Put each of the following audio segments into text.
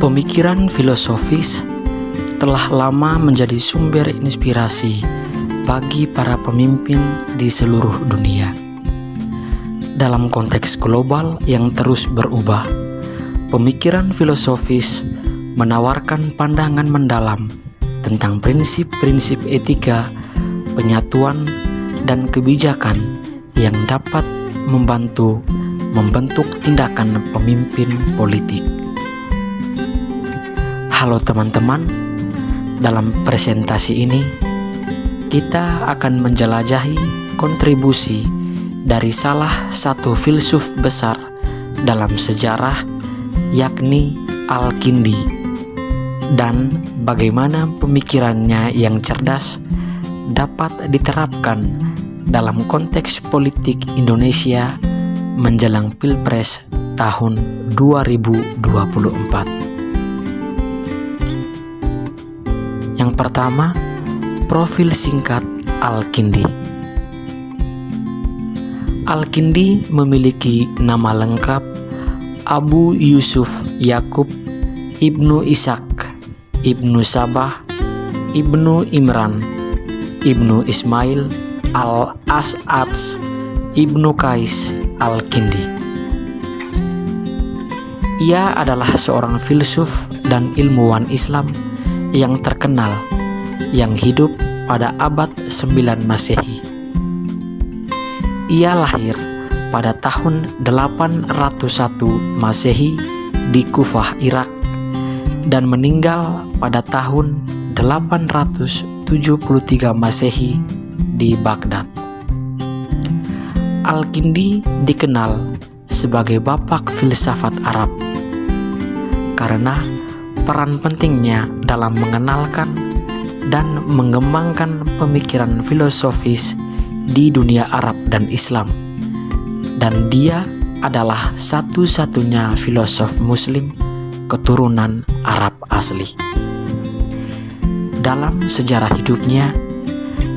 Pemikiran filosofis telah lama menjadi sumber inspirasi bagi para pemimpin di seluruh dunia. Dalam konteks global yang terus berubah, pemikiran filosofis menawarkan pandangan mendalam tentang prinsip-prinsip etika, penyatuan, dan kebijakan yang dapat membantu membentuk tindakan pemimpin politik. Halo teman-teman, dalam presentasi ini kita akan menjelajahi kontribusi dari salah satu filsuf besar dalam sejarah, yakni Al-Kindi, dan bagaimana pemikirannya yang cerdas dapat diterapkan dalam konteks politik Indonesia menjelang Pilpres tahun 2024. Yang pertama, profil singkat Al-Kindi. Al-Kindi memiliki nama lengkap Abu Yusuf Yakub Ibnu Ishaq Ibnu Sabah Ibnu Imran Ibnu Ismail Al-As'ad Ibnu Qais Al-Kindi. Ia adalah seorang filsuf dan ilmuwan Islam yang terkenal yang hidup pada abad 9 Masehi. Ia lahir pada tahun 801 Masehi di Kufah, Irak, dan meninggal pada tahun 873 Masehi di Baghdad. Al-Kindi dikenal sebagai bapak filsafat Arab karena peran pentingnya dalam mengenalkan dan mengembangkan pemikiran filosofis di dunia Arab dan Islam, dan dia adalah satu-satunya filosof Muslim keturunan Arab asli. Dalam sejarah hidupnya,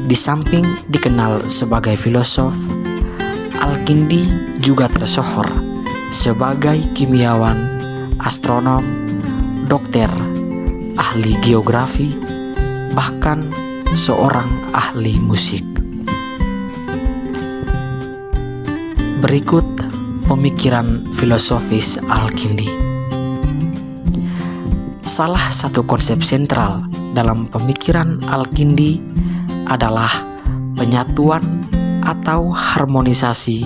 di samping dikenal sebagai filosof, Al-Kindi juga tersohor sebagai kimiawan, astronom, dokter, ahli geografi, bahkan seorang ahli musik. Berikut pemikiran filosofis Al-Kindi. Salah satu konsep sentral dalam pemikiran Al-Kindi adalah penyatuan atau harmonisasi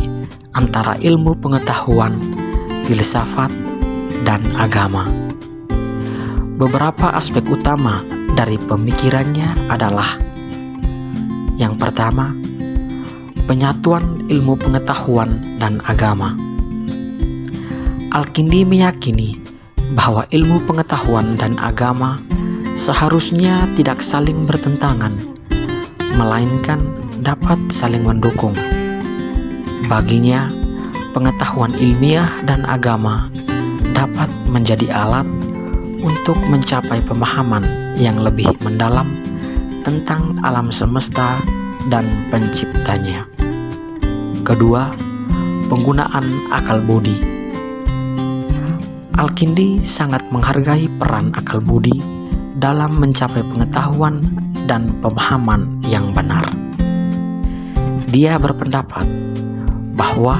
antara ilmu pengetahuan, filsafat, dan agama. Beberapa aspek utama dari pemikirannya adalah: yang pertama, penyatuan ilmu pengetahuan dan agama. Al-Kindi meyakini bahwa ilmu pengetahuan dan agama seharusnya tidak saling bertentangan, melainkan dapat saling mendukung. Baginya, pengetahuan ilmiah dan agama dapat menjadi alat untuk mencapai pemahaman yang lebih mendalam tentang alam semesta dan penciptanya. Kedua, penggunaan akal budi. Al-Kindi sangat menghargai peran akal budi dalam mencapai pengetahuan dan pemahaman yang benar. Dia berpendapat bahwa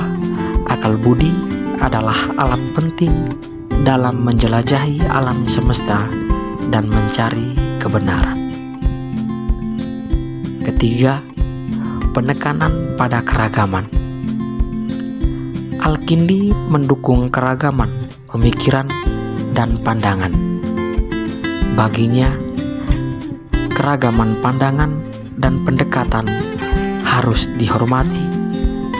akal budi adalah alat penting dalam menjelajahi alam semesta dan mencari kebenaran. Ketiga, penekanan pada keragaman. Al-Kindi mendukung keragaman pemikiran dan pandangan. Baginya, keragaman pandangan dan pendekatan harus dihormati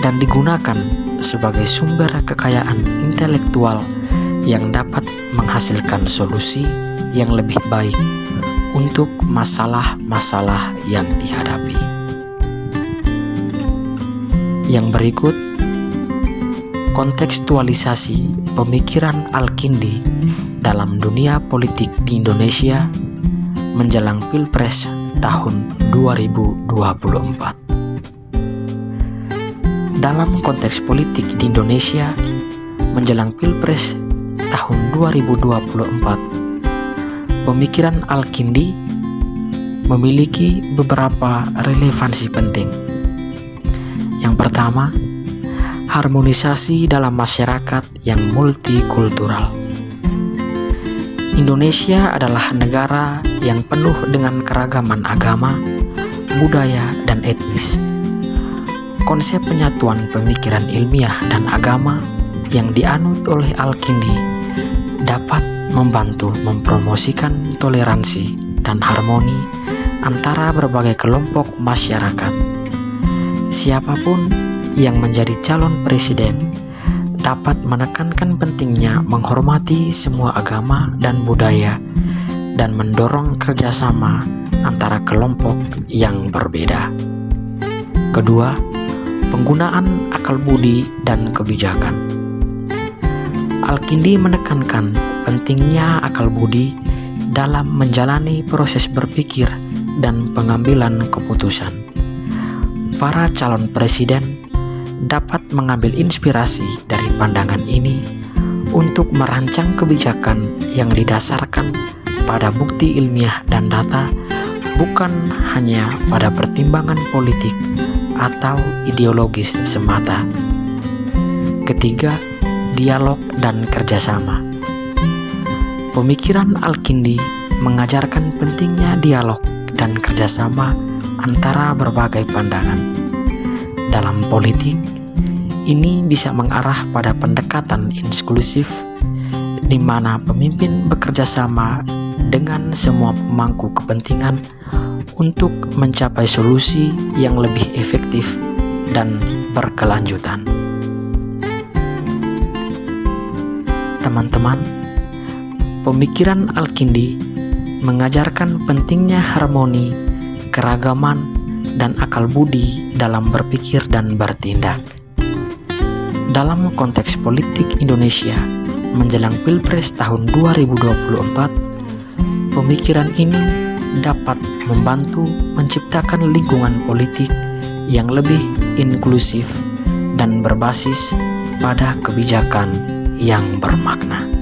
dan digunakan sebagai sumber kekayaan intelektual yang dapat menghasilkan solusi yang lebih baik untuk masalah-masalah yang dihadapi. Yang berikut, kontekstualisasi pemikiran Al-Kindi dalam dunia politik di Indonesia menjelang Pilpres tahun 2024. Dalam konteks politik di Indonesia menjelang Pilpres tahun 2024, pemikiran Al-Kindi memiliki beberapa relevansi penting. Yang pertama, harmonisasi dalam masyarakat yang multikultural. Indonesia adalah negara yang penuh dengan keragaman agama, budaya, dan etnis. Konsep penyatuan pemikiran ilmiah dan agama yang dianut oleh Al-Kindi dapat membantu mempromosikan toleransi dan harmoni antara berbagai kelompok masyarakat. Siapapun yang menjadi calon presiden dapat menekankan pentingnya menghormati semua agama dan budaya dan mendorong kerjasama antara kelompok yang berbeda. Kedua, penggunaan akal budi dan kebijakan. Al-Kindi menekankan pentingnya akal budi dalam menjalani proses berpikir dan pengambilan keputusan. Para calon presiden dapat mengambil inspirasi dari pandangan ini untuk merancang kebijakan yang didasarkan pada bukti ilmiah dan data, bukan hanya pada pertimbangan politik atau ideologis semata. Ketiga, dialog dan kerjasama. Pemikiran Al-Kindi mengajarkan pentingnya dialog dan kerjasama antara berbagai pandangan. Dalam politik, ini bisa mengarah pada pendekatan inklusif di mana pemimpin bekerja sama dengan semua pemangku kepentingan untuk mencapai solusi yang lebih efektif dan berkelanjutan. Teman-teman, pemikiran Al-Kindi mengajarkan pentingnya harmoni, keragaman, dan akal budi dalam berpikir dan bertindak. Dalam konteks politik Indonesia menjelang Pilpres tahun 2024, pemikiran ini dapat membantu menciptakan lingkungan politik yang lebih inklusif dan berbasis pada kebijakan yang bermakna.